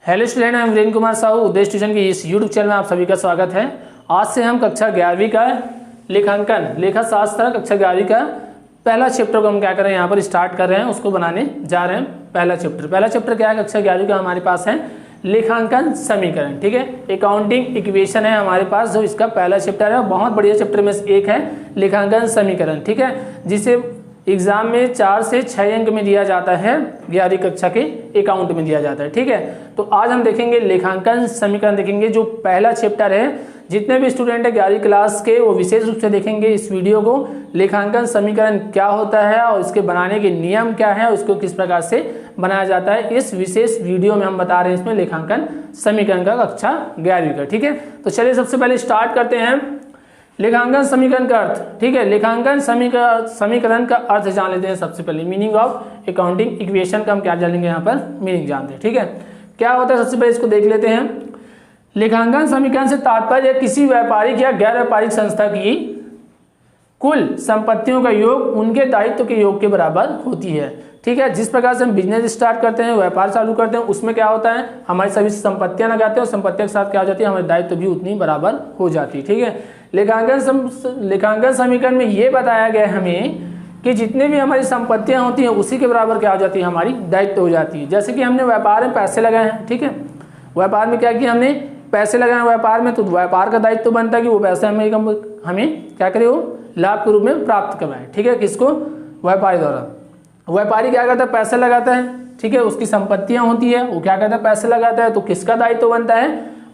Hello student, मैं वीरेंद्र कुमार साहू उद्देश्य tuition के इस यूट्यूब चैनल में आप सभी का स्वागत है। आज से हम कक्षा 11वीं का लेखांकन लेखा शास्त्र कक्षा 11वीं का पहला चैप्टर को हम क्या कर रहे हैं, यहाँ पर स्टार्ट कर रहे हैं, उसको बनाने जा रहे हैं। पहला चैप्टर क्या है कक्षा 11वीं का हमारे पास है लेखांकन समीकरण। ठीक है, अकाउंटिंग इक्वेशन है हमारे पास, जो इसका पहला चैप्टर है। बहुत बढ़िया चैप्टर में से एक है लेखांकन समीकरण। ठीक है, जिसे एग्जाम में 4 से 6 अंक में दिया जाता है, 11वीं कक्षा के अकाउंट में दिया जाता है। ठीक है, तो आज हम देखेंगे लेखांकन समीकरण देखेंगे, जो पहला चैप्टर है। जितने भी स्टूडेंट है 11वीं क्लास के वो विशेष रूप से देखेंगे इस वीडियो को। लेखांकन समीकरण क्या होता है और इसके बनाने के नियम क्या है, उसको किस प्रकार से बनाया जाता है, इस विशेष वीडियो में हम बता रहे हैं इसमें लेखांकन समीकरण का कक्षा 11वीं का। ठीक है, तो चलिए सबसे पहले स्टार्ट करते हैं लेखांकन समीकरण का अर्थ। ठीक है, लेखांकन समीकरण का अर्थ जान लेते हैं। सबसे पहले मीनिंग ऑफ अकाउंटिंग इक्वेशन का हम क्या जानेंगे, यहाँ पर मीनिंग जानते हैं। ठीक है, क्या होता है सबसे पहले इसको देख लेते हैं। लेखांकन समीकरण से तात्पर्य किसी व्यापारिक या गैर व्यापारिक संस्था की कुल संपत्तियों का योग उनके दायित्व के योग के बराबर होती है। ठीक है, जिस प्रकार से हम बिजनेस स्टार्ट करते हैं, व्यापार चालू करते हैं, उसमें क्या होता है हमारी सभी संपत्तियां लगाते हैं और संपत्तियों के साथ क्या हो जाती है, हमारे दायित्व भी उतनी बराबर हो जाती है। ठीक है, लेखांकन समीकरण में ये बताया गया है हमें कि जितने भी हमारी संपत्तियां होती हैं उसी के बराबर क्या हो जाती है, हमारी दायित्व हो जाती है। जैसे कि हमने व्यापार में पैसे लगाए हैं। ठीक है, व्यापार में क्या किया, हमने पैसे लगाए व्यापार में, तो व्यापार का दायित्व बनता है कि वो पैसे हमें क्या करे, वो लाभ के रूप में प्राप्त करवाए। ठीक है, किसको, व्यापारी द्वारा। व्यापारी क्या करता है, पैसे लगाता है। ठीक है, उसकी संपत्तियां होती है, वो क्या करता है, पैसे लगाता है। तो किसका दायित्व बनता है,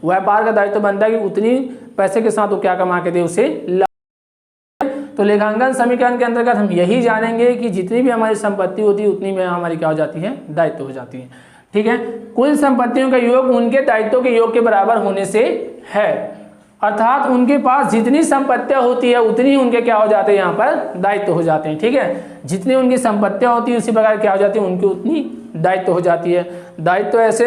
व्यापार का दायित्व बनता है कि उतनी पैसे के साथ वो क्या कमा के दे, उसे लाभ। तो लेखांकन समीकरण के अंतर्गत हम यही जानेंगे कि जितनी भी हमारी संपत्ति होती है उतनी में हमारी क्या हो जाती है, दायित्व हो जाती है। ठीक है, कुल संपत्तियों का योग उनके दायित्व के योग के बराबर होने से है, अर्थात उनके पास जितनी संपत्तियां होती है उतनी उनके क्या हो जाते हैं, यहाँ पर दायित्व हो जाते हैं। ठीक है, जितनी उनकी संपत्तियां होती है उसी प्रकार क्या हो जाती है, उनकी उतनी दायित्व हो जाती है। दायित्व ऐसे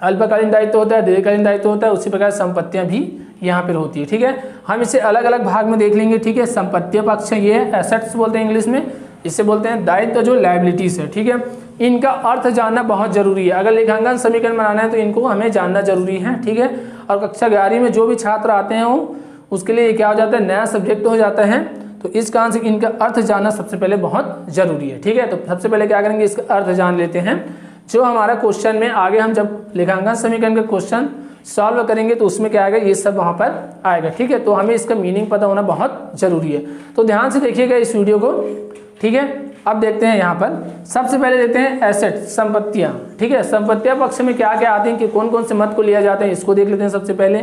अल्पकालीन दायित्व होता है, दीर्घकालीन दायित्व होता है, उसी प्रकार संपत्तियां भी यहाँ पर होती है। ठीक है, हम इसे अलग अलग भाग में देख लेंगे। ठीक है, संपत्ति पक्ष ये एसेट्स बोलते हैं इंग्लिश में, इसे बोलते हैं दायित्व जो लायबिलिटीज है। ठीक है, इनका अर्थ जानना बहुत जरूरी है। अगर लेखांकन समीकरण बनाना है तो इनको हमें जानना जरूरी है। ठीक है, और कक्षा 11वीं में जो भी छात्र आते हैं वो उसके लिए क्या हो जाता है, नया सब्जेक्ट हो जाता है। तो इस कारण से इनका अर्थ जानना सबसे पहले बहुत जरूरी है। ठीक है, तो सबसे पहले क्या करेंगे, इसका अर्थ जान लेते हैं। जो हमारा क्वेश्चन में आगे हम जब लेखांकन समीकरण का क्वेश्चन सॉल्व करेंगे तो उसमें क्या आएगा, ये सब वहां पर आएगा। ठीक है, तो हमें इसका मीनिंग पता होना बहुत जरूरी है। तो ध्यान से देखिएगा इस वीडियो को। ठीक है, अब देखते हैं यहाँ पर सबसे पहले देखते हैं एसेट, संपत्तियां। ठीक है, संपत्तियां पक्ष में क्या क्या आते हैं कि कौन कौन से मत को लिया जाते हैं, इसको देख लेते हैं। सबसे पहले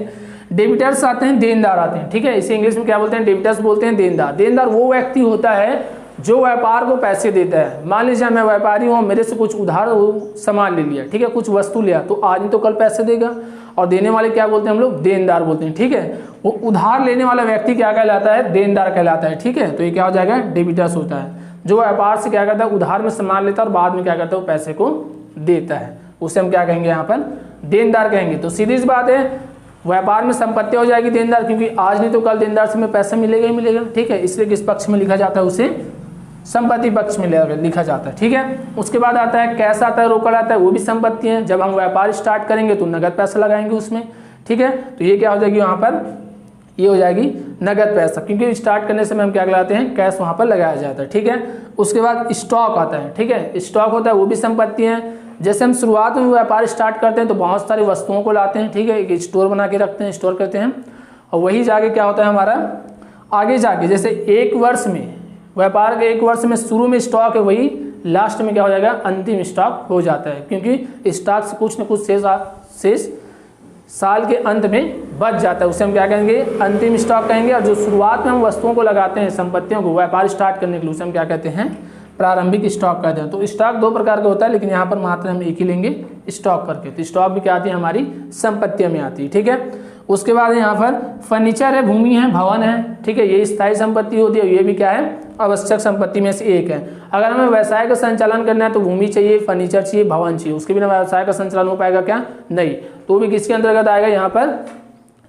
डेबिटर्स आते हैं, देनदार आते हैं। ठीक है, इसे इंग्लिश में क्या बोलते हैं, डेबिटर्स बोलते हैं। देनदार, देनदार वो व्यक्ति होता है जो व्यापार को पैसे देता है। मान लीजिए मैं व्यापारी हूँ, मेरे से कुछ उधार सामान ले लिया, ठीक है, कुछ वस्तु लिया, तो आज नहीं तो कल पैसे देगा। और देने वाले क्या बोलते हैं हम लोग, देनदार बोलते हैं। ठीक है, वो उधार लेने वाला व्यक्ति क्या कहलाता है, देनदार कहलाता है। ठीक है, तो ये क्या हो जाएगा, डेबिटर्स होता है। जो व्यापार से क्या करता है, उधार में सामान लेता है और बाद में क्या करता है, वो पैसे को देता है, उसे हम क्या कहेंगे, यहाँ पर देनदार कहेंगे। तो सीधी सी बात है, व्यापार में संपत्ति हो जाएगी देनदार, क्योंकि आज नहीं तो कल देनदार से में पैसा मिलेगा ही मिलेगा। ठीक है, इसलिए किस पक्ष में लिखा जाता है, उसे संपत्ति पक्ष में लिखा जाता है। ठीक है, उसके बाद आता है कैश आता है, रोकड़ आता है, वो भी संपत्ति है। जब हम व्यापार स्टार्ट करेंगे तो नगद पैसा लगाएंगे उसमें। ठीक है, तो ये क्या हो जाएगी, वहाँ पर ये हो जाएगी नगद पैसा, क्योंकि स्टार्ट करने से हम क्या लगाते हैं, कैश वहाँ पर लगाया जाता है। ठीक है, उसके बाद स्टॉक आता है। ठीक है, स्टॉक होता है, वो भी संपत्ति है। जैसे हम शुरुआत में व्यापार स्टार्ट करते हैं तो बहुत सारी वस्तुओं को लाते हैं। ठीक है, एक स्टोर बना के रखते हैं, स्टोर करते हैं, और वही जाके क्या होता है हमारा आगे जाके, जैसे एक वर्ष में व्यापार के 1 वर्ष में शुरू में स्टॉक है, वही लास्ट में क्या हो जाएगा, अंतिम स्टॉक हो जाता है, क्योंकि स्टॉक से कुछ न कुछ शेष साल के अंत में बच जाता है, उसे हम क्या कहेंगे, अंतिम स्टॉक कहेंगे। और जो शुरुआत में हम वस्तुओं को लगाते हैं, संपत्तियों को व्यापार स्टार्ट करने के लिए, उसे हम क्या कहते हैं, प्रारंभिक स्टॉक कहते हैं। तो स्टॉक 2 प्रकार का होता है, लेकिन यहाँ पर मात्र हम एक ही लेंगे, स्टॉक करके। तो स्टॉक भी क्या आती है, हमारी संपत्तियों में आती है। ठीक है, उसके बाद यहाँ पर फर्नीचर है, भूमि है, भवन है। ठीक है, ये स्थायी संपत्ति होती है, ये भी क्या है, आवश्यक संपत्ति में से एक है। अगर हमें व्यवसाय का संचालन करना है तो भूमि चाहिए, फर्नीचर चाहिए, भवन चाहिए, उसके बिना व्यवसाय का संचालन हो पाएगा क्या, नहीं। तो भी किसके अंतर्गत आएगा, यहाँ पर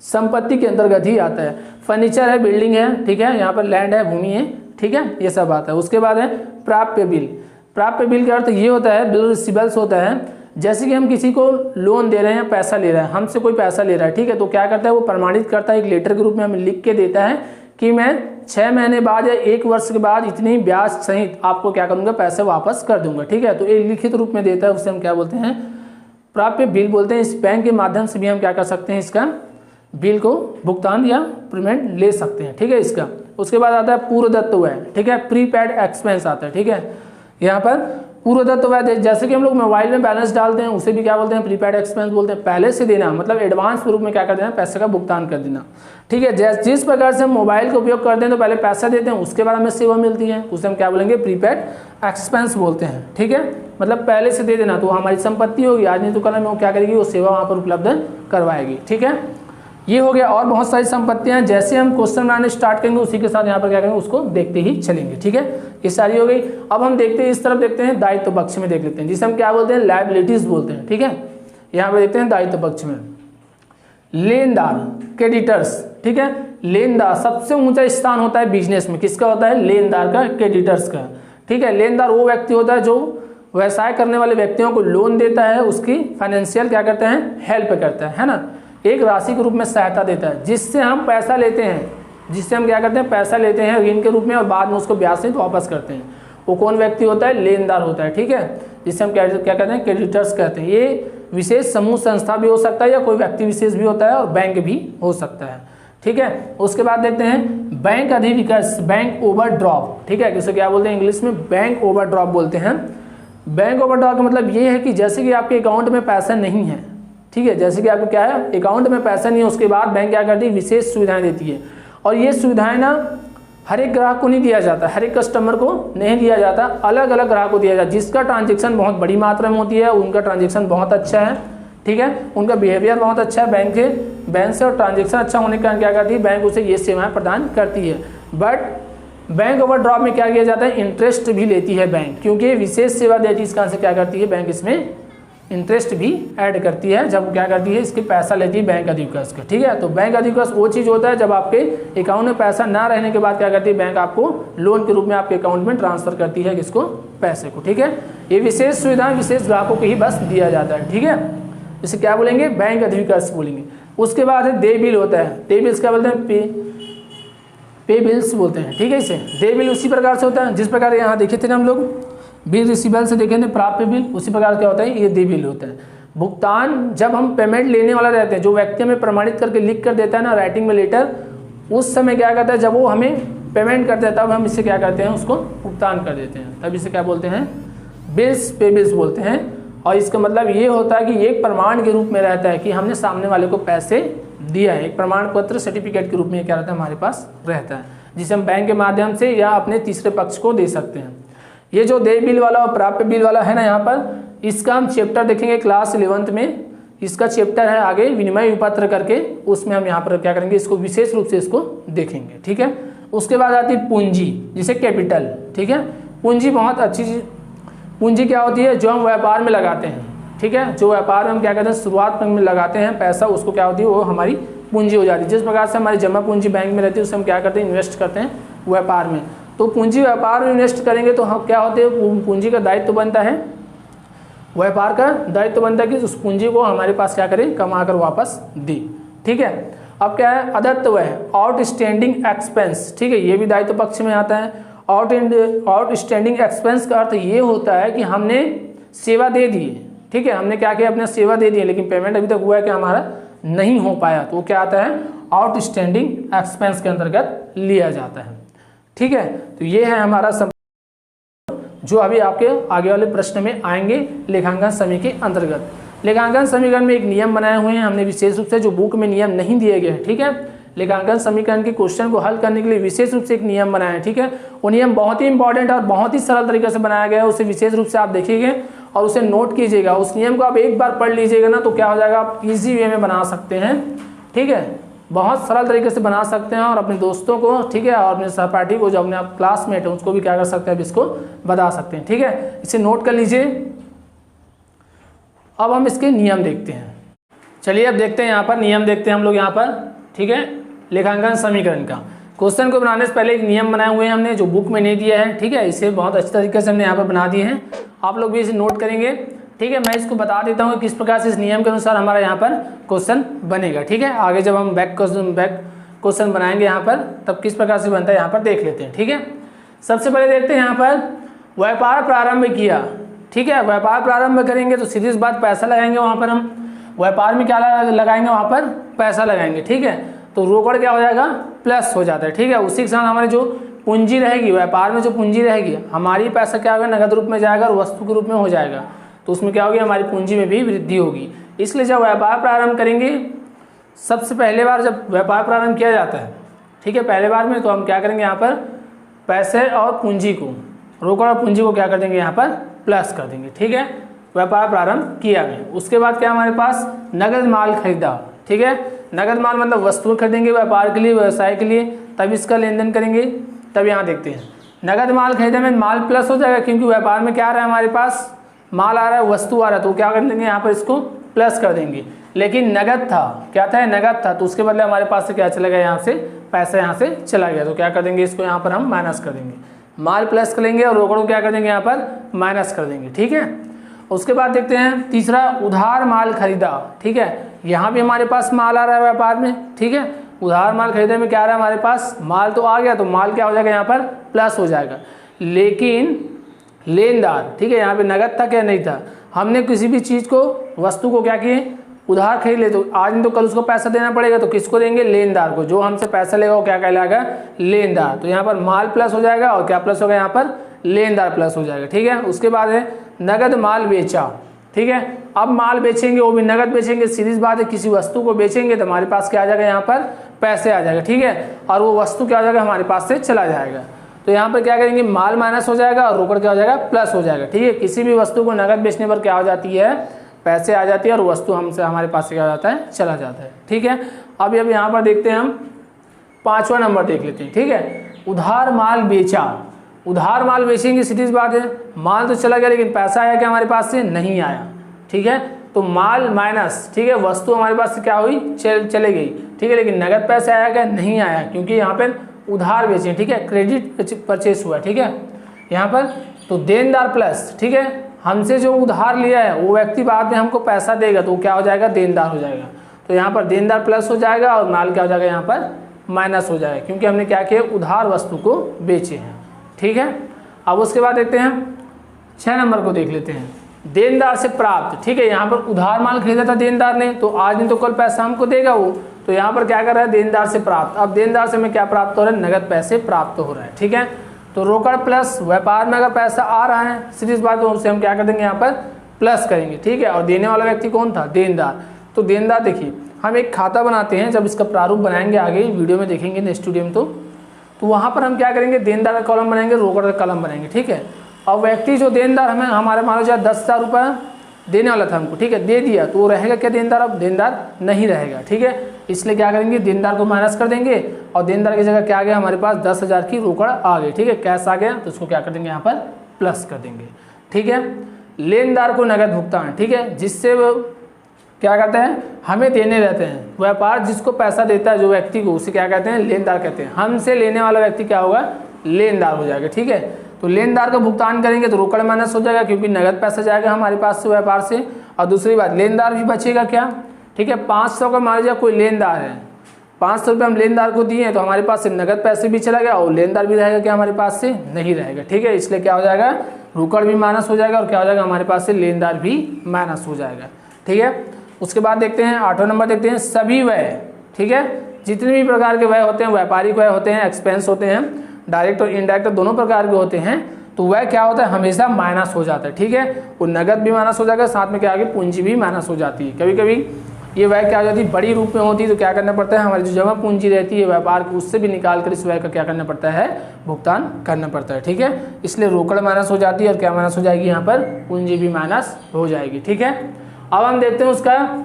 संपत्ति के अंतर्गत ही आता है। फर्नीचर है, बिल्डिंग है, ठीक है, यहाँ पर लैंड है, भूमि है, ठीक है, ये सब आता है। उसके बाद है प्राप्य बिल। प्राप्य बिल का अर्थ ये होता है, बिल रिसीवेबल्स होता है जैसे कि हम किसी को लोन दे रहे हैं, पैसा ले रहे हैं, हमसे कोई पैसा ले रहा है, ठीक है, तो क्या करता है वो प्रमाणित करता है, एक लेटर के रूप में हमें लिख के देता है कि मैं 6 महीने बाद या 1 वर्ष के बाद इतनी ब्याज सहित आपको क्या करूँगा, पैसे वापस कर दूंगा, ठीक है। तो एक लिखित रूप में देता है, उसे हम क्या बोलते हैं, प्राप्य बिल बोलते हैं। इस बैंक के माध्यम से भी हम क्या कर सकते हैं, इसका बिल को भुगतान या पेमेंट ले सकते हैं, ठीक है इसका। उसके बाद आता है पूर्वदत्त व्यय, ठीक है, प्रीपेड एक्सपेंस आता है, ठीक है। यहाँ पर पूर्वदत्त व्यय जैसे कि हम लोग मोबाइल में बैलेंस डालते हैं, उसे भी क्या बोलते हैं, प्रीपेड एक्सपेंस बोलते हैं। पहले से देना मतलब एडवांस के रूप में क्या कर देना, पैसे का भुगतान कर देना, ठीक है। जिस प्रकार से हम मोबाइल का उपयोग करते हैं तो पहले पैसा देते हैं, उसके बाद हमें सेवा मिलती है, उसे हम क्या बोलेंगे, प्रीपेड एक्सपेंस बोलते हैं, ठीक है। मतलब पहले से दे देना, तो हमारी संपत्ति होगी, आज नहीं तो कल में वो क्या करेगी, वो सेवा वहाँ पर उपलब्ध करवाएगी, ठीक है। ये हो गया। और बहुत सारी संपत्तियां, जैसे हम क्वेश्चन बनाने स्टार्ट करेंगे उसी के साथ यहाँ पर क्या करेंगे, उसको देखते ही चलेंगे, ठीक है। ये सारी हो गई। अब हम देखते हैं, इस तरफ देखते हैं, दायित्व पक्ष में देख लेते हैं, जिसे हम क्या बोलते हैं, लायबिलिटीज बोलते हैं, ठीक है। यहाँ पर देखते हैं दायित्व पक्ष में लेनदार, क्रेडिटर्स, ठीक है। लेनदार सबसे ऊंचा स्थान होता है बिजनेस में, किसका होता है, लेनदार का, क्रेडिटर्स का, ठीक है। लेनदार वो व्यक्ति होता है जो व्यवसाय करने वाले व्यक्तियों को लोन देता है, उसकी फाइनेंशियल क्या करते हैं, हेल्प करता है ना, एक राशि के रूप में सहायता देता है, जिससे हम पैसा लेते हैं, जिससे हम क्या करते हैं, पैसा लेते हैं ऋण के रूप में और बाद में उसको ब्याज सहित वापस करते हैं। वो कौन व्यक्ति होता है, लेनदार होता है, ठीक है, जिससे हम क्या कहते हैं, क्रेडिटर्स कहते हैं। ये विशेष समूह संस्था भी हो सकता है या कोई व्यक्ति विशेष भी होता है और बैंक भी हो सकता है, ठीक है। उसके बाद देखते हैं बैंक अधिविकर्ष, बैंक ओवरड्राफ्ट, ठीक है, जिसे क्या बोलते हैं, इंग्लिश में बैंक ओवरड्राफ्ट बोलते हैं। बैंक ओवरड्राफ्ट का मतलब ये है कि जैसे कि आपके अकाउंट में पैसा नहीं है, ठीक है, जैसे कि आपको क्या है, अकाउंट में पैसा नहीं है, उसके बाद बैंक क्या करती है, विशेष सुविधाएं देती है। और ये सुविधाएं ना हर एक ग्राहक को नहीं दिया जाता, हर एक कस्टमर को नहीं दिया जाता, अलग अलग ग्राहक को दिया जाता है। जिसका ट्रांजेक्शन बहुत बड़ी मात्रा में होती है, उनका ट्रांजेक्शन बहुत अच्छा है, ठीक है, उनका बिहेवियर बहुत अच्छा है बैंक से, और ट्रांजेक्शन अच्छा होने के कारण क्या करती है, बैंक उसे ये सेवाएं प्रदान करती है। बट बैंक ओवरड्राफ्ट में क्या किया जाता है, इंटरेस्ट भी लेती है बैंक, क्योंकि विशेष सेवा देती है, इस कारण से क्या करती है, बैंक इसमें इंटरेस्ट भी ऐड करती है, जब क्या करती है, इसके पैसा लेती है बैंक अधिविकर्ष का, ठीक है। तो बैंक अधिविकर्ष वो चीज़ होता है जब आपके अकाउंट में पैसा ना रहने के बाद क्या करती है, बैंक आपको लोन के रूप में आपके अकाउंट में ट्रांसफर करती है, किसको, पैसे को, ठीक है। ये विशेष सुविधाएं विशेष ग्राहकों को ही बस दिया जाता है, ठीक है। इसे क्या बोलेंगे, बैंक अधिविकर्ष बोलेंगे। उसके बाद है देय बिल होता है, देय बिल्स क्या बोलते हैं, पे बिल्स बोलते हैं, ठीक है। इसे देय बिल उसी प्रकार से होता है जिस प्रकार यहाँ देखे थे हम लोग बिल रिसीवेबल से देखे थे, प्राप्य बिल, उसी प्रकार क्या होता है, ये देय बिल होता है। भुगतान जब हम पेमेंट लेने वाला रहते हैं, जो व्यक्ति हमें प्रमाणित करके लिख कर देता है ना राइटिंग में लेटर, उस समय क्या करता है, जब वो हमें पेमेंट करते हैं तब हम इससे क्या करते हैं, उसको भुगतान कर देते हैं, तब इसे क्या बोलते हैं, बिल्स, पे बिल्स बोलते हैं। और इसका मतलब ये होता है कि ये एक प्रमाण के रूप में रहता है कि हमने सामने वाले को पैसे दिया है, एक प्रमाण पत्र, सर्टिफिकेट के रूप में क्या रहता है, हमारे पास रहता है, जिसे हम बैंक के माध्यम से या अपने तीसरे पक्ष को दे सकते हैं। ये जो देय बिल वाला और प्राप्य बिल वाला है ना, यहाँ पर इसका हम चैप्टर देखेंगे क्लास 11th में, इसका चैप्टर है आगे विनिमय विपत्र करके, उसमें हम यहाँ पर क्या करेंगे, इसको विशेष रूप से इसको देखेंगे, ठीक है। उसके बाद आती है पूंजी, जिसे कैपिटल, ठीक है। पूंजी बहुत अच्छी चीज, पूंजी क्या होती है, जो हम व्यापार में लगाते हैं, ठीक है, जो व्यापार में हम क्या कहते हैं, शुरुआत में लगाते हैं पैसा, उसको क्या होती है, वो हमारी पूंजी हो जाती है। जिस प्रकार से हमारी जमा पूंजी बैंक में रहती है, उससे हम क्या करते हैं, इन्वेस्ट करते हैं व्यापार में। तो पूंजी व्यापार में इन्वेस्ट करेंगे तो हम क्या होते हैं, पूंजी का दायित्व बनता है, व्यापार का दायित्व बनता है कि उस पूंजी को हमारे पास क्या करें, कमा कर वापस दे, ठीक है। अब क्या है, अदत्त व्यय, आउटस्टैंडिंग एक्सपेंस, ठीक है, ये भी दायित्व पक्ष में आता है। आउटस्टैंडिंग एक्सपेंस का अर्थ ये होता है कि हमने सेवा दे दी, ठीक है, हमने क्या किया, अपने सेवा दे दी, लेकिन पेमेंट अभी तक हुआ है कि हमारा नहीं हो पाया, तो क्या आता है, आउटस्टैंडिंग एक्सपेंस के अंतर्गत लिया जाता है, ठीक है। तो ये है हमारा सब जो अभी आपके आगे वाले प्रश्न में आएंगे लेखांकन समी के अंतर्गत। लेखांकन समीकरण में एक नियम बनाए हुए हैं हमने विशेष रूप से, जो बुक में नियम नहीं दिए गए हैं, ठीक है। लेखांकन समीकरण के क्वेश्चन को हल करने के लिए विशेष रूप से एक नियम बनाया है, ठीक है। वो नियम बहुत ही इंपॉर्टेंट और बहुत ही सरल तरीके से बनाया गया है, उसे विशेष रूप से आप देखिएगा और उसे नोट कीजिएगा। उस नियम को आप एक बार पढ़ लीजिएगा ना, तो क्या हो जाएगा, आप इजी वे में बना सकते हैं, ठीक है, बहुत सरल तरीके से बना सकते हैं और अपने दोस्तों को, ठीक है, और अपने सहपाठी को, जो अपने आप क्लासमेट है, उसको भी क्या कर सकते हैं, इसको बता सकते हैं, ठीक है। इसे नोट कर लीजिए। अब हम इसके नियम देखते हैं। चलिए अब देखते हैं, यहाँ पर नियम देखते हैं हम लोग यहाँ पर, ठीक है, लेखांकन समीकरण का। क्वेश्चन को बनाने से पहले एक नियम बनाए हुए हैं हमने, जो बुक में नहीं दिया है, ठीक है, इसे बहुत अच्छे तरीके से हमने यहाँ पर बना दिए हैं, आप लोग भी इसे नोट करेंगे। ठीक है। मैं इसको बता देता हूँ किस प्रकार से इस नियम के अनुसार हमारा यहाँ पर क्वेश्चन बनेगा, ठीक है। आगे जब हम बैक क्वेश्चन बनाएंगे यहाँ पर तब किस प्रकार से बनता है यहाँ पर देख लेते हैं, ठीक है। सबसे पहले देखते हैं यहाँ पर व्यापार प्रारंभ किया, ठीक है। व्यापार प्रारंभ करेंगे तो सीधी सी बात पैसा लगाएंगे, वहाँ पर हम व्यापार में क्या लगाएंगे, वहाँ पर पैसा लगाएंगे, ठीक है। तो रोकड़ क्या हो जाएगा, प्लस हो जाता है, ठीक है। उसी के साथ हमारी जो पूंजी रहेगी, व्यापार में जो पूंजी रहेगी हमारी, पैसा क्या होगा, नगद रूप में जाएगा और वस्तु के रूप में हो जाएगा, तो उसमें क्या होगी, हमारी पूंजी में भी वृद्धि होगी। इसलिए जब व्यापार प्रारंभ करेंगे, सबसे पहले बार जब व्यापार प्रारंभ किया जाता है, ठीक है, पहले बार में, तो हम क्या करेंगे यहाँ पर पैसे और पूंजी को, रोकड़ और पूंजी को क्या कर देंगे, यहाँ पर प्लस कर देंगे, ठीक है। व्यापार प्रारंभ किया गया। उसके बाद क्या हमारे पास नगद माल खरीदा, ठीक है। नगद माल मतलब वस्तुएं खरीदेंगे व्यापार के लिए, व्यवसाय के लिए, तब इसका लेन देन करेंगे। तब यहाँ देखते हैं नगद माल खरीदे में माल प्लस हो जाएगा, क्योंकि व्यापार में क्या आ रहा है, हमारे पास माल आ रहा है, वस्तु आ रहा है, तो क्या कर देंगे, यहाँ पर इसको प्लस कर देंगे। लेकिन नगद था, क्या था, नगद था, तो उसके बदले हमारे पास से क्या चला गया, यहाँ से पैसा यहाँ से चला गया, तो क्या कर देंगे, इसको यहाँ पर हम माइनस कर देंगे। माल प्लस कर लेंगे और रोकड़ को क्या कर देंगे, यहाँ पर माइनस कर देंगे, ठीक है। उसके बाद देखते हैं तीसरा, उधार माल खरीदा, ठीक है। यहाँ भी हमारे पास माल आ रहा है व्यापार में, ठीक है। उधार माल खरीदने में क्या आ रहा है, हमारे पास माल तो आ गया, तो माल क्या हो जाएगा, यहाँ पर प्लस हो जाएगा। लेकिन लेनदार, ठीक है, यहाँ पे नगद था क्या, नहीं था, हमने किसी भी चीज़ को, वस्तु को क्या किए, उधार खरीद ले, तो आज नहीं तो कल उसको पैसा देना पड़ेगा, तो किसको देंगे, लेनदार को। जो हमसे पैसा लेगा वो क्या कहलाएगा, लेनदार। तो यहाँ पर माल प्लस हो जाएगा और क्या प्लस होगा, यहाँ पर लेनदार प्लस हो जाएगा, ठीक है। उसके बाद है नगद माल बेचा, ठीक है। अब माल बेचेंगे, वो भी नगद बेचेंगे, सीधी बात है, किसी वस्तु को बेचेंगे तो हमारे पास क्या आ जाएगा, यहाँ पर पैसे आ जाएगा, ठीक है। और वो वस्तु क्या हो जाएगा, हमारे पास से चला जाएगा। तो यहाँ पर क्या करेंगे, माल माइनस हो जाएगा और रोकड़ क्या हो जाएगा, प्लस हो जाएगा, ठीक है। किसी भी वस्तु को नगद बेचने पर क्या हो जाती है, पैसे आ जाती है और वस्तु हमसे, हमारे पास से क्या हो जाता है, चला जाता है, ठीक है। अब यहाँ पर देखते हैं हम 5वां नंबर देख लेते हैं, ठीक है। उधार माल बेचा, उधार माल बेचेंगे, सीधी बात है, माल तो चला गया लेकिन पैसा आया क्या, हमारे पास से नहीं आया, ठीक है। तो माल माइनस, ठीक है, वस्तु हमारे पास से क्या हुई, चले गई, ठीक है। लेकिन नगद पैसा आया क्या, नहीं आया, क्योंकि यहाँ पर उधार बेचे, ठीक है, क्रेडिट परचेस हुआ, ठीक है। यहाँ पर तो देनदार प्लस, ठीक है, हमसे जो उधार लिया है वो व्यक्ति बाद में हमको पैसा देगा, तो क्या हो जाएगा, देनदार हो जाएगा। तो यहाँ पर देनदार प्लस हो जाएगा और माल क्या हो जाएगा, यहाँ पर माइनस हो जाएगा, क्योंकि हमने क्या किया, उधार वस्तु को बेचे हैं, ठीक है। अब उसके बाद देखते हैं 6 नंबर को देख लेते हैं, देनदार से प्राप्त, ठीक है। यहाँ पर उधार माल खरीदा था देनदार ने, तो आज नहीं तो कल पैसा हमको देगा वो, तो यहाँ पर क्या कर रहा है, देनदार से प्राप्त। अब देनदार से हमें क्या प्राप्त हो रहा है, नगद पैसे प्राप्त हो रहा है, ठीक है। तो रोकड़ प्लस, व्यापार में अगर पैसा आ रहा है, सीधी बात है, उसे हम क्या कर देंगे, यहाँ पर प्लस करेंगे, ठीक है। और देने वाला व्यक्ति कौन था, देनदार। तो देनदार देखिए, हम एक खाता बनाते हैं, जब इसका प्रारूप बनाएंगे आगे वीडियो में देखेंगे नेक्स्ट वीडियो में, तो वहाँ पर हम क्या करेंगे, देनदार का कॉलम बनाएंगे, रोकड़ का कॉलम बनाएंगे, ठीक है। और व्यक्ति जो देनदार हमें, हमारे मान लो जाए 10,000 रुपये देने वाला था हमको, ठीक है, दे दिया, तो वो रहेगा क्या, देनदार, अब देनदार नहीं रहेगा, ठीक है। इसलिए क्या करेंगे, देनदार को माइनस कर देंगे और देनदार की जगह क्या आ गया, हमारे पास 10,000 की रोकड़ आ गई, ठीक है, कैश आ गया, तो उसको क्या कर देंगे, यहाँ पर प्लस कर देंगे, ठीक है। लेनदार को नगद भुगतान, ठीक है, जिससे वो क्या कहते हैं, हमें देने रहते हैं। व्यापार जिसको पैसा देता है जो व्यक्ति को, उसे क्या कहते हैं, लेनदार कहते हैं। हमसे लेने वाला व्यक्ति क्या होगा, लेनदार हो जाएगा, ठीक है। तो लेनदार का भुगतान करेंगे तो रोकड़ माइनस हो जाएगा, क्योंकि नगद पैसा जाएगा हमारे पास से व्यापार से। और दूसरी बात, लेनदार भी बचेगा क्या, ठीक है। 500 का मान लीजिए कोई लेनदार है, 500 रुपये हम लेनदार को दिए, तो हमारे पास से नगद पैसे भी चला गया और लेनदार भी रहेगा क्या, हमारे पास से नहीं रहेगा, ठीक है। इसलिए क्या हो जाएगा, रोकड़ भी माइनस हो जाएगा और क्या हो जाएगा, हमारे पास से लेनदार भी माइनस हो जाएगा, ठीक है। उसके बाद देखते हैं 8वां नंबर देखते हैं, सभी व्यय, ठीक है, जितने भी प्रकार के व्यय होते हैं, व्यापारिक व्यय होते हैं, एक्सपेंस होते हैं, डायरेक्ट और इनडायरेक्ट दोनों प्रकार के होते हैं, तो वह क्या होता है, हमेशा माइनस हो जाता है, ठीक है। वो नगद भी माइनस हो जाएगा, साथ में क्या आगे पूंजी भी माइनस हो जाती है। कभी कभी ये व्यय क्या हो जाती है, बड़ी रूप में होती है, तो क्या करना पड़ता है, हमारी जो जमा पूंजी रहती है व्यापार की, उससे भी निकाल कर इस व्यय का क्या करना पड़ता है, भुगतान करना पड़ता है, ठीक है। इसलिए रोकड़ माइनस हो जाती है और क्या माइनस हो जाएगी, यहाँ पर पूंजी भी माइनस हो जाएगी, ठीक है। अब हम देखते हैं उसका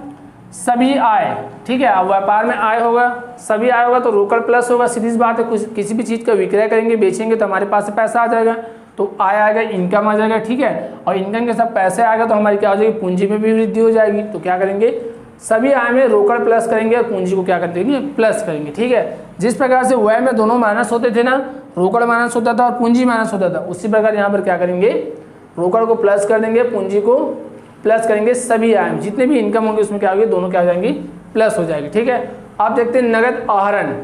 सभी आय, ठीक है। अब व्यापार में आय होगा, सभी आय होगा तो रोकड़ प्लस होगा, सीधी बात है, कुछ किसी भी चीज़ का विक्रय करेंगे, बेचेंगे तो हमारे पास से पैसा आ जाएगा, तो आय आएगा, इनकम आ जाएगा, ठीक है। और इनकम के साथ पैसे आएगा तो हमारी क्या हो जाएगी, पूंजी में भी वृद्धि हो जाएगी। तो क्या करेंगे, सभी आय में रोकड़ प्लस करेंगे और पूंजी को क्या कर देंगे, प्लस करेंगे, ठीक है। जिस प्रकार से व्यय में दोनों माइनस होते थे ना, रोकड़ माइनस होता था और पूंजी माइनस होता था, उसी प्रकार यहाँ पर क्या करेंगे, रोकड़ को प्लस कर देंगे, पूंजी को प्लस करेंगे सभी आयाम, जितने भी इनकम होंगे उसमें क्या होगी, दोनों क्या हो जाएंगी, प्लस हो जाएगी। ठीक है, आप देखते हैं नगद आहरण।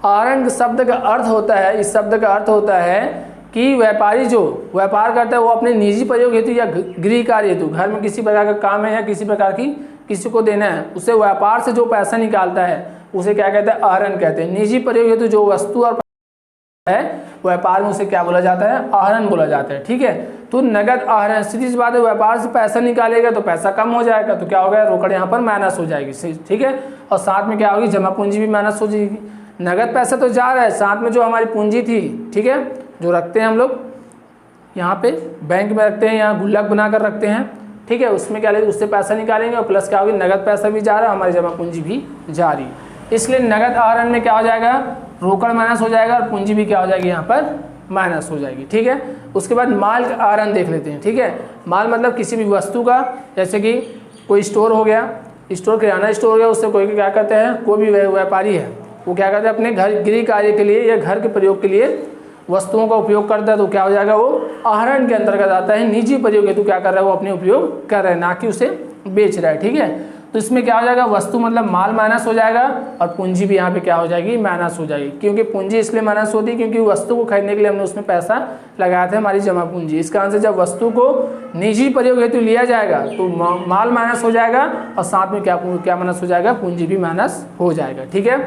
आहरण शब्द का अर्थ होता है, इस शब्द का अर्थ होता है कि व्यापारी जो व्यापार करता है वो अपने निजी प्रयोग हेतु या गृह कार्य हेतु, घर में किसी प्रकार का काम है या किसी प्रकार की किसी को देना है, उसे व्यापार से जो पैसा निकालता है उसे क्या कहते हैं, आहरण कहते हैं। निजी प्रयोग हेतु जो वस्तु और है व्यापार में उसे क्या बोला जाता है, आहरण बोला जाता है। ठीक है, तो नगद आहरण, सीधी सी बात है, व्यापार से पैसा निकालेगा तो पैसा कम हो जाएगा, तो क्या होगा, रोकड़ यहाँ पर माइनस हो जाएगी। ठीक है, और साथ में क्या होगी, जमा पूंजी भी माइनस हो जाएगी। नगद पैसा तो जा रहा है, साथ में जो हमारी पूंजी थी, ठीक है, जो रखते हैं हम लोग यहाँ पे बैंक में रखते हैं, यहाँ गुल्लक बनाकर रखते हैं, ठीक है, उसमें क्या लेंगे, उससे पैसा निकालेंगे और प्लस क्या होगी, नगद पैसा भी जा रहा है, हमारी जमा पूंजी भी जा रही है। इसलिए नगद आहरण में क्या हो जाएगा, रोकड़ माइनस हो जाएगा और पूंजी भी क्या हो जाएगी, यहाँ पर माइनस हो जाएगी। ठीक है, उसके बाद माल का आहरण देख लेते हैं। ठीक है, माल मतलब किसी भी वस्तु का, जैसे कि कोई स्टोर हो गया, स्टोर किराना स्टोर हो गया, उससे कोई क्या करते हैं, कोई भी व्यापारी है वो क्या करते हैं, अपने घर गृह कार्य के लिए या घर के प्रयोग के लिए वस्तुओं का उपयोग करता है, तो क्या हो जाएगा, वो आहरण के अंतर्गत आता है। निजी प्रयोग हेतु क्या कर रहा है, वो अपने उपयोग कर रहा है, ना कि उसे बेच रहा है। ठीक है, तो इसमें क्या हो जाएगा, वस्तु मतलब माल माइनस हो जाएगा और पूंजी भी यहाँ पे क्या हो जाएगी, माइनस हो जाएगी। क्योंकि पूंजी इसलिए माइनस होती है क्योंकि वस्तु को खरीदने के लिए हमने उसमें पैसा लगाया था, हमारी जमा पूंजी। इस कारण से जब वस्तु को निजी प्रयोग हेतु लिया जाएगा तो माल माइनस हो जाएगा और साथ में क्या माइनस हो जाएगा, पूंजी भी माइनस हो जाएगा। ठीक है,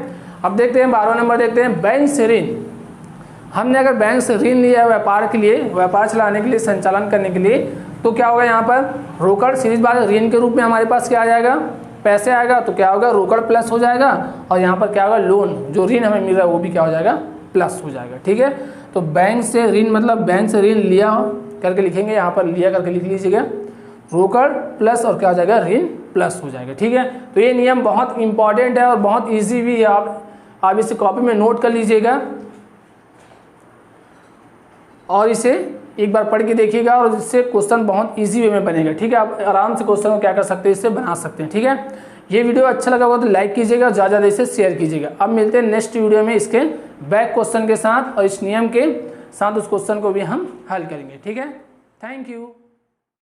अब देखते हैं 12वां नंबर देखते हैं, बैंक से ऋण। हमने अगर बैंक से ऋण लिया है व्यापार के लिए, व्यापार चलाने के लिए, संचालन करने के लिए, तो क्या होगा, यहाँ पर रोकड़, सीधी बात है, ऋण के रूप में हमारे पास क्या आ जाएगा, पैसे आएगा, तो क्या होगा, रोकड़ प्लस हो जाएगा और यहाँ पर क्या होगा, लोन, जो ऋण हमें मिल रहा है वो भी क्या हो जाएगा, प्लस हो जाएगा। ठीक है, तो बैंक से ऋण मतलब बैंक से ऋण लिया करके लिखेंगे, यहाँ पर लिया करके लिख लीजिएगा, रोकड़ प्लस और क्या हो जाएगा, ऋण प्लस हो जाएगा। ठीक है, तो ये नियम बहुत इंपॉर्टेंट है और बहुत ईजी भी है, आप इसे कॉपी में नोट कर लीजिएगा और इसे एक बार पढ़ के देखिएगा और इससे क्वेश्चन बहुत इजी वे में बनेगा। ठीक है, आप आराम से क्वेश्चन को क्या कर सकते हैं, इससे बना सकते हैं। ठीक है, ये वीडियो अच्छा लगा होगा तो लाइक कीजिएगा, ज़्यादा इसे शेयर कीजिएगा। अब मिलते हैं नेक्स्ट वीडियो में इसके बैक क्वेश्चन के साथ और इस नियम के साथ उस क्वेश्चन को भी हम हल करेंगे। ठीक है, थैंक यू।